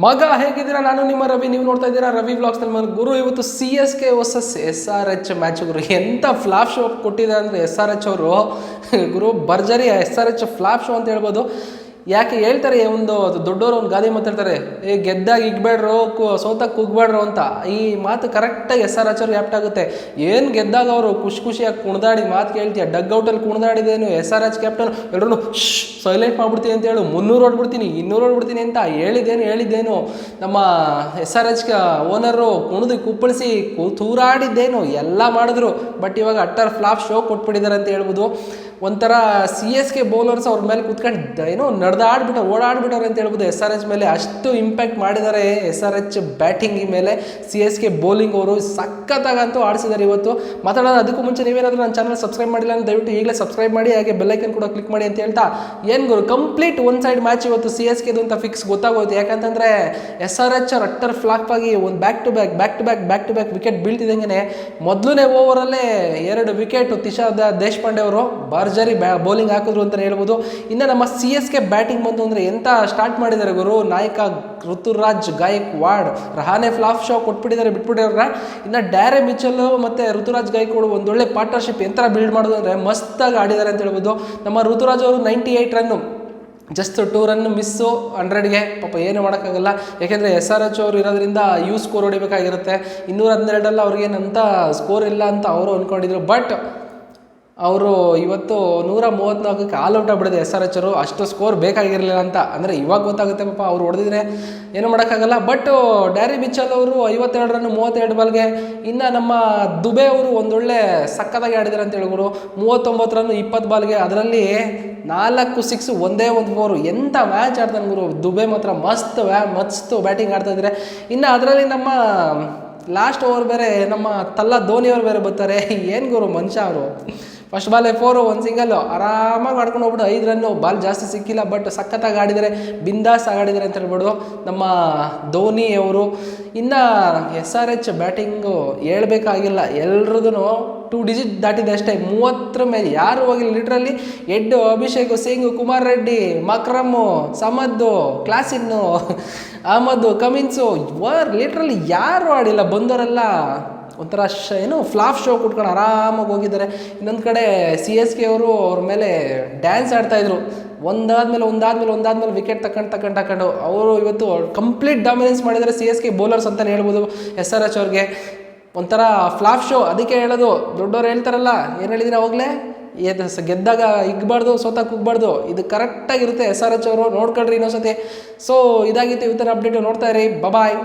ಮಗ ಹೇಗಿದ್ದೀರಾ? ನಾನು ನಿಮ್ಮ ರವಿ, ನೀವು ನೋಡ್ತಾ ಇದ್ದೀರಾ ರವಿ ವ್ಲಾಗ್ಸ್ ನಲ್ಲಿ. ಗುರು, ಇವತ್ತು CSK ವರ್ಸಸ್ SRH ಮ್ಯಾಚ್ ಗುರು. ಎಂಥ ಫ್ಲಾಪ್ ಶೋ ಕೊಟ್ಟಿದ್ದಾರೆ ಅಂದರೆ SRH ಅವರು ಗುರು, ಭರ್ಜರಿ SRH ಫ್ಲಾಪ್ ಶೋ ಅಂತ ಹೇಳ್ಬೋದು. ಯಾಕೆ ಹೇಳ್ತಾರೆ, ಒಂದು ದೊಡ್ಡವರು ಒಂದು ಗಾದೆ ಮಾತಾಡ್ತಾರೆ, ಗೆದ್ದಾಗ ಇಗ್ಬೇಡ್ರು, ಸೋತಾಗ ಕುಗ್ಬೇಡ್ರು ಅಂತ. ಈ ಮಾತು ಕರೆಕ್ಟಾಗಿ SRH ಅವ್ರಿಗೆ ಆಪ್ಟ್ ಆಗುತ್ತೆ. ಏನು ಗೆದ್ದಾಗ ಅವರು ಖುಷಿಯಾಗಿ ಕುಣಿದಾಡಿ ಮಾತು ಕೇಳ್ತೀಯ, ಡಗ್ ಔಟಲ್ಲಿ ಕುಣಿದಾಡಿದೇನು SRH ಕ್ಯಾಪ್ಟನ್, ಎಲ್ಲರೂ ಸೈಲೆಂಟ್ ಮಾಡ್ಬಿಡ್ತೀನಿ ಅಂತ ಹೇಳು, 300 ಹೊಡ್ಬಿಡ್ತೀನಿ 200 ಹೊಡ್ಬಿಡ್ತೀನಿ ಅಂತ ಹೇಳಿದ್ದೇನು ನಮ್ಮ SRH ಓನರು ಕುಣಿದು ಕುಪ್ಪಳಿಸಿ ತೂರಾಡಿದ್ದೇನು ಎಲ್ಲ ಮಾಡಿದ್ರು. ಬಟ್ ಇವಾಗ ಅಟ್ಟರ್ ಫ್ಲಾಪ್ ಶೋ ಕೊಟ್ಬಿಟ್ಟಿದ್ದಾರೆ ಅಂತ ಹೇಳ್ಬೋದು. ಒಂಥರ CSK ಬೌಲರ್ಸ್ ಅವ್ರ ಮೇಲೆ ಕುತ್ಕೊಂಡು ಏನೋ ಓಡಾಡ್ಬಿಟ್ಟವ್ರೆ ಅಂತ ಹೇಳ್ಬೋದು. SRH ಮೇಲೆ ಅಷ್ಟು ಇಂಪ್ಯಾಕ್ಟ್ ಮಾಡಿದ್ದಾರೆ SRH ಬ್ಯಾಟಿಂಗ್ ಮೇಲೆ. CSK ಬೌಲಿಂಗ್ ಅವರು ಸಖತ್ತಾಗಂತೂ ಆಡಿಸಿದ್ದಾರೆ ಇವತ್ತು. ಮಾತಾಡೋದು ಅದಕ್ಕೂ ಮುಂಚೆ ನೀವೇನಾದರೂ ನನ್ನ ಚಾನಲ್ ಸಬ್ಸ್ಕ್ರೈಬ್ ಮಾಡಿಲ್ಲ ಅಂದರೆ ದಯವಿಟ್ಟು ಈಗಲೇ ಸಬ್ಸ್ಕ್ರೈಬ್ ಮಾಡಿ, ಹಾಗೆ ಬೆಲ್ಲೈಕನ್ ಕೂಡ ಕ್ಲಿಕ್ ಮಾಡಿ ಅಂತ ಹೇಳ್ತಾ, ಏನು ಗುರು, ಕಂಪ್ಲೀಟ್ ಒನ್ ಸೈಡ್ ಮ್ಯಾಚ್ ಇವತ್ತು CSKದು ಅಂತ ಫಿಕ್ಸ್ ಗೊತ್ತಾಗೋಯ್ತು. ಯಾಕಂತಂದರೆ SRH ಅವ್ರು ಅಟ್ಟರ್ ಫ್ಲಾಪ್ ಆಗಿ ಒಂದು ಬ್ಯಾಕ್ ಟು ಬ್ಯಾಕ್ ವಿಕೆಟ್ ಬೀಳ್ತಿದ್ದಂಗೆ ಮೊದಲನೇ ಓವರಲ್ಲೇ 2 ವಿಕೆಟ್ ತಿಶಾ ದೇಶಪಾಂಡೆ ಅವರು ಭರ್ಜರಿ ಬೌಲಿಂಗ್ ಹಾಕಿದ್ರು ಅಂತಲೇ ಹೇಳ್ಬೋದು. ಇನ್ನು ನಮ್ಮ CSK ಬ್ಯಾಟಿಂಗ್ ಬಂತು ಅಂದರೆ ಎಂಥ ಸ್ಟಾರ್ಟ್ ಮಾಡಿದ್ದಾರೆ ಗುರು. ನಾಯಕ ಋತುರಾಜ್ ಗಾಯಕ್ವಾಡ್ ರಹಾನೆ ಫ್ಲಾಪ್ ಶೋ ಬಿಟ್ಬಿಟ್ಟಿದ್ದಾರೆ. ಇನ್ನು ಡ್ಯಾರೆ ಮಿಚೆಲ್ ಮತ್ತು ಋತುರಾಜ್ ಗಾಯಕ್ವಾಡ್ ಒಂದೊಳ್ಳೆ ಪಾರ್ಟ್ನರ್ಶಿಪ್ ಎಂಥ ಬಿಲ್ಡ್ ಮಾಡೋದು ಅಂದರೆ ಮಸ್ತಾಗಿ ಆಡಿದ್ದಾರೆ ಅಂತ ಹೇಳ್ಬೋದು. ನಮ್ಮ ಋತುರಾಜ್ ಅವರು 98 ರನ್ನು, ಜಸ್ಟ್ 2 ರನ್ ಮಿಸ್ಸು 100ಗೆ. ಪಾಪ ಏನು ಮಾಡೋಕ್ಕಾಗಲ್ಲ, ಯಾಕೆಂದರೆ SRH ಅವರು ಇರೋದ್ರಿಂದ ಸ್ಕೋರ್ ಹೊಡಿಬೇಕಾಗಿರುತ್ತೆ. 212 ಅವ್ರಿಗೇನಂತ ಸ್ಕೋರ್ ಇಲ್ಲ ಅಂತ ಅವರು ಅಂದ್ಕೊಂಡಿದ್ರು. ಬಟ್ ಅವರು ಇವತ್ತು 134ಕ್ಕೆ ಆಲ್ ಔಟ್ ಆಗ್ಬಿಡಿದೆ SRH ಅವರು. ಅಷ್ಟು ಸ್ಕೋರ್ ಬೇಕಾಗಿರಲಿಲ್ಲ ಅಂತ, ಅಂದರೆ ಇವಾಗ ಗೊತ್ತಾಗುತ್ತೆ ಪಾಪ, ಅವ್ರು ಹೊಡೆದಿದ್ರೆ ಏನೂ ಮಾಡೋಕ್ಕಾಗಲ್ಲ. ಬಟ್ ಡ್ಯಾರಿ ಮಿಚೆಲ್ ಅವರು 52 ರನ್ 32 ಬಾಲ್ಗೆ. ಇನ್ನು ನಮ್ಮ ದುಬೆ ಅವರು ಒಂದೊಳ್ಳೆ ಸಕ್ಕತ್ತಾಗಿ ಆಡಿದ್ದಾರೆ ಅಂತ ಹೇಳಿದ್ರು. 39 ರನ್ 20 ಬಾಲ್ಗೆ, ಅದರಲ್ಲಿ 4 ಸಿಕ್ಸ್, ಒಂದೇ ಒಂದು 4. ಎಂಥ ಮ್ಯಾಚ್ ಆಡ್ತಾನೆ ಗುರು ದುಬೆ, ಮಾತ್ರ ಮಸ್ತ್ ಬ್ಯಾಟಿಂಗ್ ಆಡ್ತಾಯಿದ್ರೆ. ಇನ್ನು ಅದರಲ್ಲಿ ನಮ್ಮ ಲಾಸ್ಟ್ ಓವರ್ ಬೇರೆ ನಮ್ಮ ಧೋನಿ ಅವರು ಬೇರೆ ಬರ್ತಾರೆ. ಏನು ಗುರು ಮನುಷ್ಯ ಅವರು, ಫಸ್ಟ್ ಬಾಲೇ 4, 1 ಸಿಂಗಲ್ ಆರಾಮಾಗಿ ಆಡ್ಕೊಂಡು ಹೋಗ್ಬಿಟ್ಟು 5 ರನ್ನು. ಬಾಲ್ ಜಾಸ್ತಿ ಸಿಕ್ಕಿಲ್ಲ, ಬಟ್ ಸಖತ್ತಾಗಿ ಆಡಿದ್ದಾರೆ, ಬಿಂದಾಸ್ ಆಡಿದ್ದಾರೆ ಅಂತ ಹೇಳ್ಬೋದು ನಮ್ಮ ಧೋನಿ ಅವರು. ಇನ್ನು SRH ಬ್ಯಾಟಿಂಗು ಹೇಳ್ಬೇಕಾಗಿಲ್ಲ, ಎಲ್ರದೂ 2 ಡಿಜಿಟ್ ದಾಟಿದೆ ಅಷ್ಟೇ. 30 ಮೇಲೆ ಯಾರು ಹೋಗಿಲ್ಲ literally. Abhishek Singh, Kumar Reddy, ಮಕ್ರಮ್ಮು, ಸಮದ್ದು, ಕ್ಲಾಸಿನ್ನು, Ahmed, Cummins literally ಯಾರು ಆಡಿಲ್ಲ. ಬಂದವರೆಲ್ಲ ಒಂಥರ ಫ್ಲಾಪ್ ಶೋ ಕೊಟ್ಕೊಂಡು ಆರಾಮಾಗಿ ಹೋಗಿದ್ದಾರೆ. ಇನ್ನೊಂದು ಕಡೆ CSK ಅವರು ಅವ್ರ ಮೇಲೆ ಡ್ಯಾನ್ಸ್ ಆಡ್ತಾಯಿದ್ರು, ಒಂದಾದ್ಮೇಲೆ ವಿಕೆಟ್ ತಗೊಂಡು ಅವರು ಇವತ್ತು ಕಂಪ್ಲೀಟ್ ಡಾಮಿನೆನ್ಸ್ ಮಾಡಿದ್ದಾರೆ CSK ಬೌಲರ್ಸ್ ಅಂತಲೇ ಹೇಳ್ಬೋದು SRH ಅವ್ರಿಗೆ. ಒಂಥರ ಫ್ಲಾಪ್ ಶೋ. ಅದಕ್ಕೆ ಹೇಳೋದು, ದೊಡ್ಡವ್ರು ಹೇಳ್ತಾರಲ್ಲ, ಏನು ಹೇಳಿದ್ರೆ ಅವಾಗಲೇ, ಗೆದ್ದಾಗ ಇಗ್ಬಾರ್ದು, ಸೋತಾಗ ಕುಗ್ಬಾರ್ದು. ಇದು ಕರೆಕ್ಟಾಗಿರುತ್ತೆ SRH ಅವರು. ನೋಡ್ಕೊಳ್ರಿ ಇನ್ನೊಂದ್ಸತಿ. ಸೊ ಇದಾಗಿತ್ತು ಇವತ್ತಿನ ಅಪ್ಡೇಟು. ನೋಡ್ತಾ ಇರಿ, ಬಾಯ್.